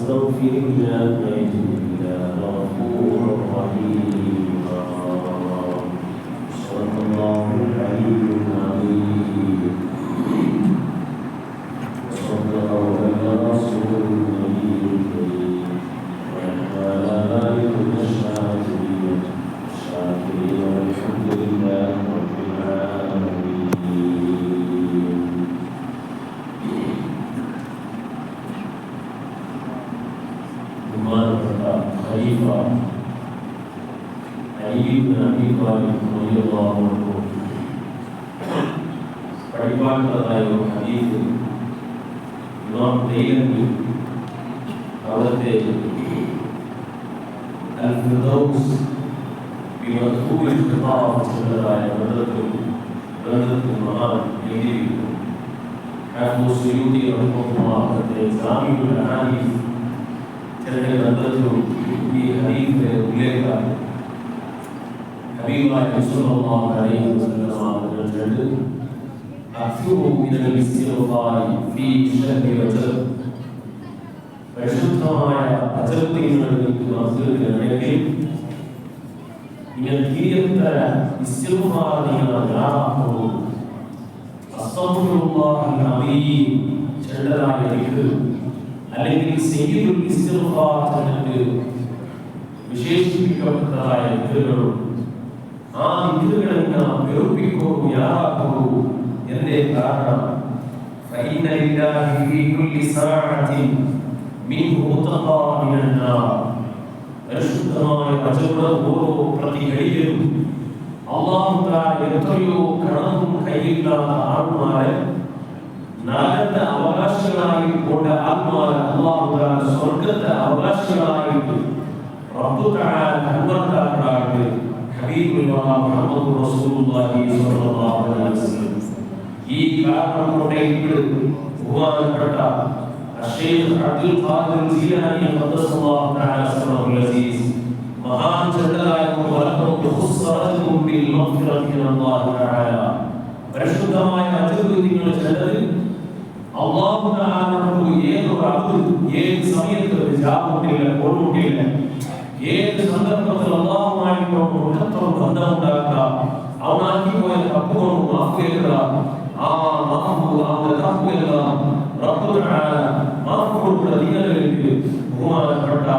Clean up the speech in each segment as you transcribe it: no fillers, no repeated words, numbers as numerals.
واستغفر الله إنه غفور رحيم. صدق الله العلي العظيم وصدق رسوله النبي الكريم وعلى آله الشاكرين والحمد لله رب العالمين. خليفة علي بن أبي طالب رضي الله عنه പഠിപ്പാനുള്ളതായ ഒരു ഹദീസ് ഇമാം ദൈലമി അവിടുത്തെ അൽ ഫിർദൗസ് ബിമദ്ഖൂൽ ഖിതാബ് എന്നതായ ഗ്രന്ഥത്തിൽ മഹാൻ എഴുതിയിരിക്കുന്നു. ഹാഫിദ് സുയൂത്തി റഹിമഹുല്ലാഹ് ജാമിഉൽ അഹാദീസ് ചില ഗ്രന്ഥത്തിലും ഈ ഹദീസിന്റെ ഉല്ലേഖനം ഹബീബായ സല്ലല്ലാഹു അലൈഹി വസല്ലം പറഞ്ഞിട്ടുണ്ട്. അക്സുറു മിനൽ ഇസ്തിഗ്ഫാരി ഫീ ശഹ്രി റജബ്. പരിശുദ്ധമായ റജബ് മാസത്തിലാണെങ്കിൽ നിങ്ങൾ തീയത്തര ഇസ്തിഗ്ഫാർ നിങ്ങൾ ധാരാളമാക്കൂ. അസ്തഗ്ഫിറുല്ലാഹൽ അലീം ചെല്ലതായ ദിക്ർ അല്ലെങ്കിൽ സയ്യിദുൽ ഇസ്തിഗ്ഫാർ എന്ന് വിശേഷിപ്പിക്കപ്പെട്ടതായ ദിക്റുകളും ആ ദിക്റുകളെല്ലാം നിരൂപിക്കൂ യാറാക്കൂ. എന്തേ കാരണം? ഫഇന്ന ലില്ലാഹി ഫീ കുല്ലി സഅഅത്തിൻ മിൻഹു മുതഖാ മിനൻ നാർ. പരിശുദ്ധമായ റജബിലെ ഓരോ പ്രതിഘടിയിലും അല്ലാഹു തആല എത്രയോ കണക്കും കയ്യില്ലാത്ത ആത്മാരെ നരകത്തെ അവകാശികളായി കൊണ്ട് ആത്മാരെ അല്ലാഹു തആല സ്വർഗ്ഗത്തെ അവകാശികളായിട്ട് റബ്ബു തആല കൺവർട്ടാക്കി ഹബീബുൽ മുഹമ്മദ് റസൂലുള്ളാഹി സ്വല്ലല്ലാഹു അലൈഹി വസല്ലം. ഈ കാരണം കൊണ്ട് ഇവിടെ ബഹുമാനപ്പെട്ട അഷേഖ് അബ്ദുൽ ഖാദിർ ജീലാനി ഖദ്ദസല്ലാഹു തആല സിറഹുൽ അസീസ് മഹാൻ ചൊല്ലതായ വലക്കും ഖുസ്റതും ബിൽ മഗ്ഫിറതി മിനല്ലാഹി തആല. പരിശുദ്ധമായ റജബ് നിങ്ങൾ ചൊല്ലൽ അല്ലാഹു തആലയോട് ഏത് സമയത്ത് ജാബുട്ടില്ല കൊണ്ടുട്ടില്ല ഏത് സന്ദർഭത്തിൽ അല്ലാഹുമായിട്ട് ഉടത്തോട് ബന്ധമുണ്ടാക്കുക അവനാക്കി പോയ തപ്പുകൊണ്ട് മാഫ് ചെയ്യുക. ആ മാഫു അവന്റെ തപ്പുകളെല്ലാം റബ്ബു തആല മാഫ് കൊടുക്കുന്ന ദീനലേക്ക് ബഹുമാനപ്പെട്ട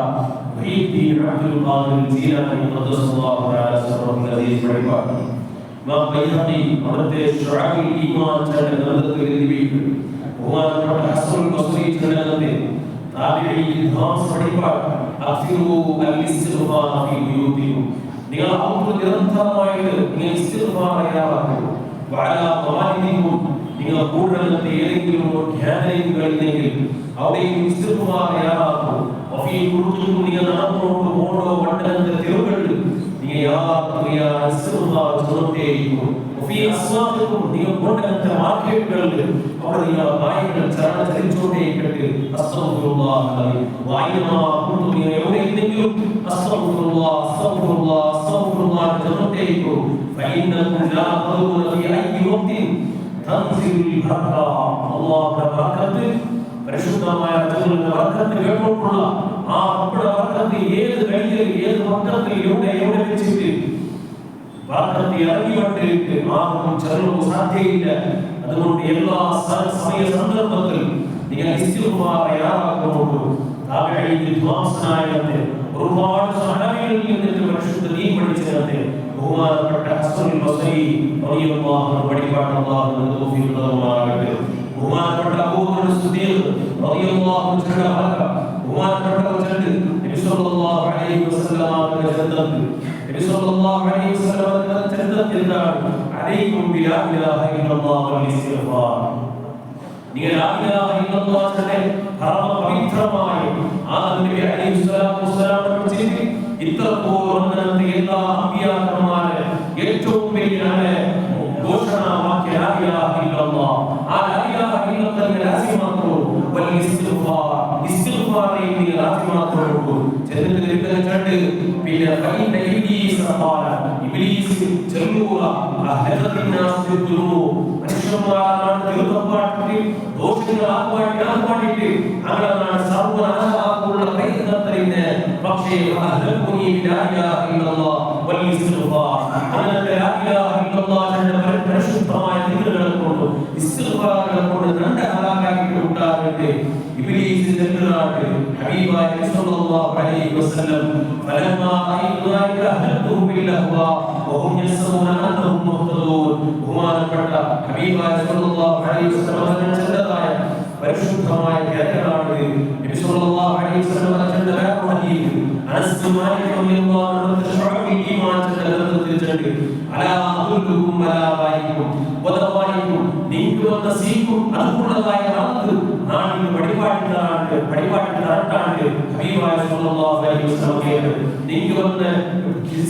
മുഹീദ്ദീൻ അബ്ദുൽ ഖാദിർ ജീലാനി ഖദ്ദസല്ലാഹു തആല സിറഹുൽ അസീസ് പഠിപ്പാക്കി. ഇമാം ബൈഹഖി അവിടുത്തെ ശുഅബുൽ ഈമാൻ എന്ന ഗ്രന്ഥത്തിൽ എഴുതിയിട്ടുണ്ട്. ബഹുമാനപ്പെട്ട ഹസനുൽ ബസ്രി ഗ്രന്ഥത്തിൽ താബിഈ ഇദ്ഹാം പഠിപ്പാക്കി അക്സിറു അൽ ഇസ്തിഗ്ഫാർ ഫീ ബുയൂതികും. നിങ്ങൾ ഔദ്യോഗിക ഗ്രന്ഥമായിട്ട് നിങ്ങൾ ഇസ്തിഗ്ഫാർ ചെയ്യാറുണ്ട്. വഅലാ ഖവാലിദികും നിങ്ങൾ കൂടുതലത്തെ ഏതെങ്കിലും ധ്യാനങ്ങളില്ലെങ്കിൽ അവിടെയും ഇസ്തിഗ്ഫാർ ചെയ്യാറുണ്ട്. വഫീ ഖുറൂജികും നിങ്ങൾ നടന്നുകൊണ്ട് ഓരോ മണ്ഡലത്തെ തിരുവകൾ നിങ്ങൾ യാത്രിയ ഇസ്തിഗ്ഫാർ ചൊല്ലുകയും വഫീ അസ്വാദികും നിങ്ങൾ മണ്ഡലത്തെ മാർക്കറ്റുകളിൽ അവിടെ നിങ്ങൾ വായികൾ ചരിച്ചുകൊണ്ടേയിരിക്കട്ടെ. അസ്തഗ്ഫിറുല്ലാഹ് വഅയ്യമാ കുന്തും നിങ്ങൾ എവിടെയെങ്കിലും അസ്തഗ്ഫിറുല്ലാഹ് അസ്തഗ്ഫിറുല്ലാഹ് അസ്തഗ്ഫിറുല്ലാഹ് ചൊല്ലുകയും ഫഇന്നകും ലാ തദൂന ഫീ അയ്യി വഖ്തിൻ തൻസിലുൽ ബറക. അല്ലാഹുവിന്റെ ബറക്കത്ത് പരിശുദ്ധമായ റജബിന്റെ ബറക്കത്ത് കേട്ടുകൊണ്ടുള്ള ആ റബ്ബുടെ ബറക്കത്ത് ഏത് കഴിയിൽ ഏത് വഖത്തിൽ എവിടെ വെച്ചിട്ട് ബറക്കത്ത് ഇറങ്ങിക്കൊണ്ടിരിക്കെ ആർക്കും ചെറുപ്പം സാധ്യയില്ല. അതുകൊണ്ട് എല്ലാ സമയ സന്ദർഭത്തിലും നിങ്ങൾ ഇസ്തിഗ്ഫാർ തയ്യാറാക്കുന്നുണ്ട്. താബിഈ വിദ്വാൻസനായവരെ ഒരുപാട് സഹാബികളിൽ നിന്നിട്ട് പരിശുദ്ധ ദീൻ പഠിച്ചവരെ ബഹുമാനപ്പെട്ട ഹസനുൽ ബസ്രി റളിയല്ലാഹു അൻഹു പഠിപ്പാൻ അല്ലാഹു തൗഫീഖ് നൽകുമാറാകട്ടെ. ബഹുമാനപ്പെട്ട അബൂബക്കർ സിദ്ദീഖ് റളിയല്ലാഹു അൻഹു ബഹുമാനപ്പെട്ട നബി സല്ലല്ലാഹു അലൈഹി വസല്ലമയുടെ ചരിത്രത്തിൽ നബി സല്ലല്ലാഹു അലൈഹി വസല്ലമയുടെ ചരിത്രത്തിൽ അലൈക്കും ബിലാ ഇലാഹ ഇല്ലല്ലാഹു വൽ ഇസ്തിഗ്ഫാർ. നിങ്ങൾ ലാ ഇലാഹ ഇല്ലല്ലാഹുവിനെ പവിത്രമായ ആ നബി അലൈഹി സ്വലാത്തു വസ്സലാം പഠിപ്പിച്ചു. ഇത്രത്തോളം എല്ലാ അമ്പിയാക്കന്മാരെ ഏറ്റവും വലിയ ഘോഷണമാക്കിയ ലാ ഇലാഹ ഇല്ലല്ലാഹ്. ആ ലാ ഇലാഹ ഇല്ലല്ലാഹ് ലാസിമാക്കൂ വൽ ഇസ്തിഗ്ഫാർ. ഇസ്തിഗ്ഫാറിനെ നിങ്ങൾ ലാസിമാക്കൂ. ചെന്നിട്ട് കണ്ട് പിന്നെ ഫഇന്ന ഇബ്ലീസ് ഖാല ഇബ്ലീസ് ചെറുക അഹദത്തിനാസ് യുദ്ദുറു മനുഷ്യന്മാരാണ് ദോഷങ്ങൾ ആക്കുവാൻ അങ്ങനെ സർവനാശാക്കുള്ള شيء أهلكني بلا إله إلا الله والاستغفار أنا لا إله إلا الله جل പരിശുദ്ധമായ ദിക്റുകളെ കൊണ്ട് ഇസ്തിഗ്ഫാറുകളെ കൊണ്ട് രണ്ട് ഹലാക്കാക്കിയിട്ട് ഉണ്ടാകട്ടെ. ഇബ്ലീസ് ചെറുതായിട്ട് ഹബീബായ സല്ലല്ലാഹു അലൈഹി വസല്ലം ഫലമാ റഅയ്തു അഹ്ലതുഹും ബില്ലഹ്വാ വഹും യസ്മഊന അന്നഹും മുഹ്തദൂൻ. ബഹുമാനപ്പെട്ട ഹബീബായ സല്ലല്ലാഹു അലൈഹി വസല്ലം ചെറുതായ പരിശുദ്ധമായ ഗ്രന്ഥങ്ങളാണ്. നബി സല്ലല്ലാഹു അലൈഹി വസല്ലം ചെറുത ഹദീസ് അനസ് മാലിക് റളിയല്ലാഹു അൻഹു ശുഅബി ഈമാൻ ചെറുതത്തിൽ അലാ അദുല്ലുകും അലാ വൈകും വദവായികും നിങ്ങൾക്ക് വന്ന സീക്കും അതുള്ളതായ നമുക്ക് നാടിന് പഠിപ്പാട്ടിനാണ് ഹബീബായ സല്ലല്ലാഹു അലൈഹി വസല്ലം കേട്ടത്. നിങ്ങൾക്ക് വന്ന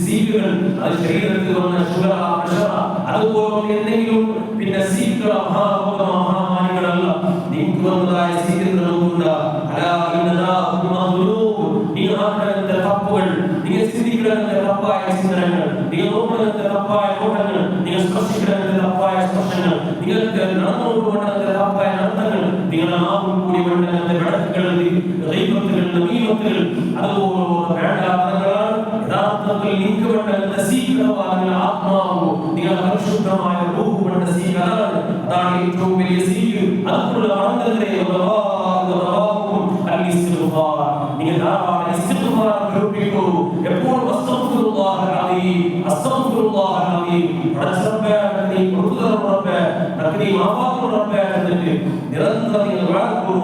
സീക്കുകൾ അത് ശരീരത്തിൽ വന്ന ഷുഗർ പ്രഷർ അതുപോലെ എന്തെങ്കിലും പിന്നെ സീക്കുകൾ മഹാമാരികളല്ല. നിങ്ങൾക്ക് വന്നതായ സീക്കുകളുണ്ട്. അലാ നിങ്ങൾ ആഗ്രഹത്തെ തപ്പുകൾ, നിങ്ങൾ ചിന്തിക്കുന്ന തപ്പായ ചിന്തനങ്ങൾ, നിങ്ങൾ നോക്കുന്ന തപ്പായ നോട്ടങ്ങൾ, നിങ്ങൾ സ്പർശിക്കുന്ന തപ്പായ സ്പർശങ്ങൾ, നിങ്ങൾക്ക് നടന്നുകൊണ്ടുകൊണ്ട തപ്പായ നടത്തങ്ങൾ, നിങ്ങളുടെ നാവും കൂടി വേണ്ടുന്ന വിടക്കുകൾ, ദൈവത്തുകൾ, നമീമത്തുകൾ, അതുപോലെ വേണ്ടാത്തങ്ങളാണ്. യഥാർത്ഥത്തിൽ നിങ്ങൾക്ക് വേണ്ട സീകരമായ ആത്മാവ്, നിങ്ങളുടെ പരിശുദ്ധമായ റൂഹ് വേണ്ട സീകരാണ്. അതാണ് ഏറ്റവും വലിയ സീക്. അതുകൊണ്ടുള്ള ആനന്ദത്തെ നിങ്ങൾ ഇസ്തിഗ്ഫാർ പ്രയോഗിക്കൂ. എപ്പോഴും അസ്തഗ്ഫിറുല്ലാഹൽ അലീം, അസ്തഗ്ഫിറുല്ലാഹൽ അലീം, റബ്ബേ നീ പുറത്തുതര റബ്ബേ, നീ മാഫാഖ് റബ്ബേ എന്നിട്ട് നിരന്തരം നിങ്ങൾ വാഴ്ത്തൂ.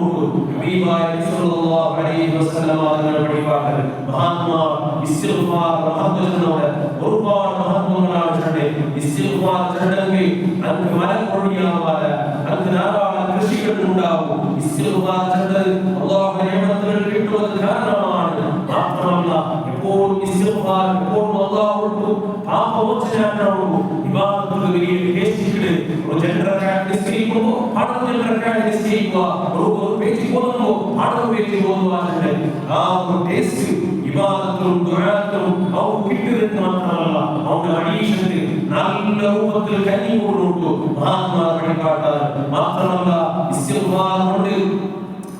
ഹബീബായ സല്ലല്ലാഹു അലൈഹി വസല്ലം തങ്ങൾ പഠിപ്പാക്കൽ മഹാത്മാർ ഇസ്തിഗ്ഫാർ മഹത്വത്തിനോട് ഒരുപാട് മഹത്വങ്ങളാണ് ചൊല്ലി. ഇസ്തിഗ്ഫാർ ചൊല്ലുമെങ്കിൽ നമുക്ക് മലക്കൊടിയാവാതെ നമുക്ക് ധാരാളം കൃഷികൾ ഉണ്ടാവും. ഇസ്തിഗ്ഫാർ ചൊല്ലൽ അല്ലാഹുവിന്റെ നിഅമത്തുകൾ കിട്ടുന്നത് കാരണമാണ്. മാത്രമല്ല എപ്പോഴും ഇസ്തിഗ്ഫാർ എപ്പോഴും അല്ലാഹുവോട് പാപമോചനത്തിനാണ് ഇബാദത്തുകൾ വലിയ കേസികൾ. ഒരു ജനറൽ നിസ്കരിക്കുമ്പോൾ അടുത്ത ജനറൽ നിസ്കരിക്കുക, ഒരു പേജ് പോകുമ്പോൾ അടുത്ത പേജ് പോകുവാനുണ്ട്. ആ ഒരു ടേസ്റ്റ് ഇബാദത്തും ദുആത്തും അവ കിട്ടുന്നത് മാത്രമല്ല അവന്റെ അഡീഷനിൽ നല്ല രൂപത്തിൽ കനിവുകളുണ്ട്. മഹാത്മാർ പഠിപ്പാട്ടാർ മാത്രമല്ല ഇസ്തിഗ്ഫാർ കൊണ്ട്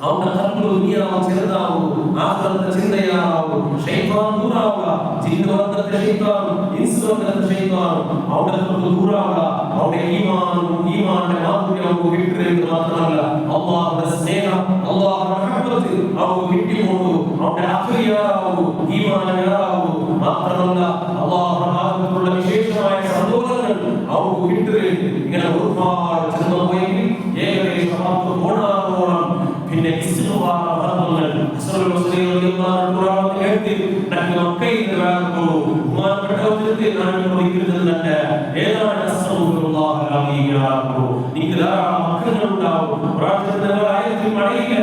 അവന്റെ കൽബ് ദുനിയാവ് ചെറുതാവും, ആഖിറത്തെ ചിന്തയാവും, ശൈത്താൻ ദൂരാവുക, ജിന്നുവർഗത്തെ ശൈത്താൻ, ഇൻസുവർഗത്തെ ശൈത്താൻ അവന്റെ കൽബ് ദൂരാവുക. അവന്റെ ഈമാന്റെ മാധുര്യം കിട്ടുന്നത് മാത്രമല്ല അല്ലാഹുവിന്റെ സ്നേഹം, അല്ലാഹുവിന്റെ റഹ്മത്ത് അവ കിട്ടിക്കൊണ്ടു അവന്റെ അഖിയാവും ഈമാനാവും. മാത്രമല്ല അല്ലാഹുവിന്റെ ഭാഗത്തുള്ള വിശേഷമായ സന്തോഷങ്ങൾ അവ കിട്ടുന്നത്. ഇങ്ങനെ ഒരുപാട് ചെറുതെങ്കിൽ ഏകദേശം 10 കോടാനോളം പിന്നെ ഇസ്തിഗ്ഫാർ മഹത്വങ്ങൾ അസ്റൽ മുസ്ലിം റളിയല്ലാഹു കേട്ട് നമുക്ക് മക്കയിൽ വാങ്ങൂ. ഉമ്മാപ്പെട്ടവർക്ക് നാം വിളിക്കുന്നത് ഏതാണ് അസ്തഗ്ഫിറുല്ലാഹൽ അലീം. നിങ്ങൾക്ക് ധാരാളം മക്കൾ ഉണ്ടാവും. പ്രാർത്ഥനകൾ ആയത്തിൽ മഴയില്ല,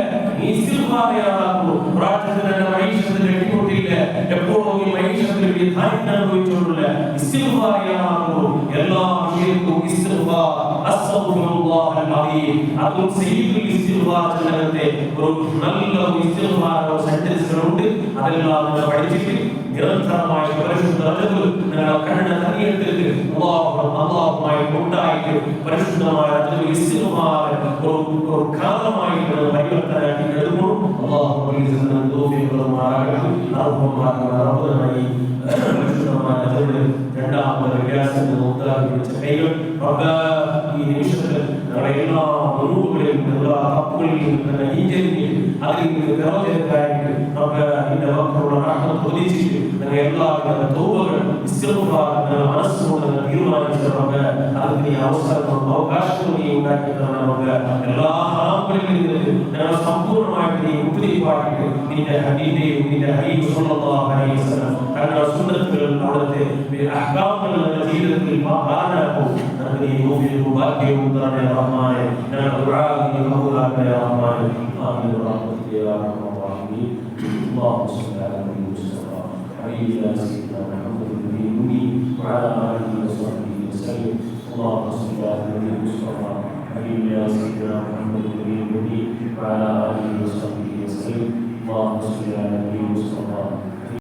ഇസ്തിഗ്ഫാർ ചെയ്യാറുള്ളൂ. പ്രാർത്ഥനകളുടെ മൈഷത്തിൽ എട്ടിക്കൊണ്ടില്ല, എപ്പോഴും ഈ മൈഷത്തിൽ ധാന്യം അനുഭവിച്ചുകൊണ്ടുള്ള ഇസ്തിഗ്ഫാർ ചെയ്യാറുള്ളൂ. എല്ലാ വിഷയത്തിലും ഇസ്തിഗ്ഫാർ അസ്തഗ്ഫിറുല്ലാഹൽ അലീം. അതും സയ്യിദുൽ ഇസ്തിഗ്ഫാർ ജനത്തെ ഒരു നല്ല ഇസ്തിഗ്ഫാർ സെന്റൻസുകളുണ്ട്. അതെല്ലാം നിങ്ങൾ പഠിച്ചിട്ട് നിരന്തരമായി പരിശുദ്ധ റജബ് നിങ്ങളുടെ കണ്ണിനെ തങ്ങിയിട്ടിട്ട് അല്ലാഹുമായി ഉണ്ടായിട്ട് പരിശുദ്ധമായ റജബ് ഇസ്തിഗ്ഫാർ ഒരു കാലമായിട്ട് പരിവർത്തനാക്കി എടുക്കുന്നു. അല്ലാഹു വലിയ തൗഫീഖുമാറാകട്ടെ. റബ്ബുമായി പരിശുദ്ധമായ റജബ് രണ്ടാമത്തെ വ്യാസത്തിൽ മുദ്രാക്കി വെച്ച കൈകൾ ഈ നിമിഷത്തിൽ ഞങ്ങളുടെ എല്ലാ മുൻപുകളിലും എല്ലാ തപ്പുകളിലും തന്നെ ഈഞ്ചരിഞ്ഞ് അതിൽ നിന്ന് പ്രയോജനക്കായിട്ട് നമുക്ക് ഇതിന്റെ വാക്കുകളുടെ റഹ്മത്ത് പ്രതീക്ഷിച്ച് ഞങ്ങൾ എല്ലാവിധ തൗബകൾ ഇസ്തിഗ്ഫാർ മനസ്സുകൊണ്ട് തീരുമാനിച്ച നമുക്ക് അതിന് ഈ അവസരങ്ങളും അവകാശങ്ങളും നീ ഉണ്ടാക്കി തന്നെ നമുക്ക് എല്ലാ ഹറാമുകളിൽ നിന്ന് ഞങ്ങൾ സമ്പൂർണ്ണമായിട്ട് നീ മുക്തിപ്പാക്കിയിട്ട് നിന്റെ ഹബീബിനെയും നിന്റെ ഹബീബ് സല്ലല്ലാഹു അലൈഹി വസല്ലം തങ്ങളുടെ സുന്നത്തുകൾ അവിടുത്തെ അഹ്കാമുകൾ ഞങ്ങളുടെ ജീവിതത്തിൽ പാലനാക്കും. നമുക്ക് നീ തൗഫീഖും ഭാഗ്യവും തരണേ റഹ്മാനേ. ഞങ്ങളുടെ ദുആ നീ കബൂലാക്കണേ റഹ്മാനേ. ആമീൻ റഹ്മത്തുക യാ അർഹമർ റഹീമീൻ. അല്ലാഹു സുബ്ഹാനഹു വതആല حبيبنا سيدنا محمد النبي وعلى آله وصحبه وسلم. اللهم صل على النبي المصطفى حبيبنا سيدنا محمد النبي وعلى آله وصحبه وسلم. اللهم صل على النبي المصطفى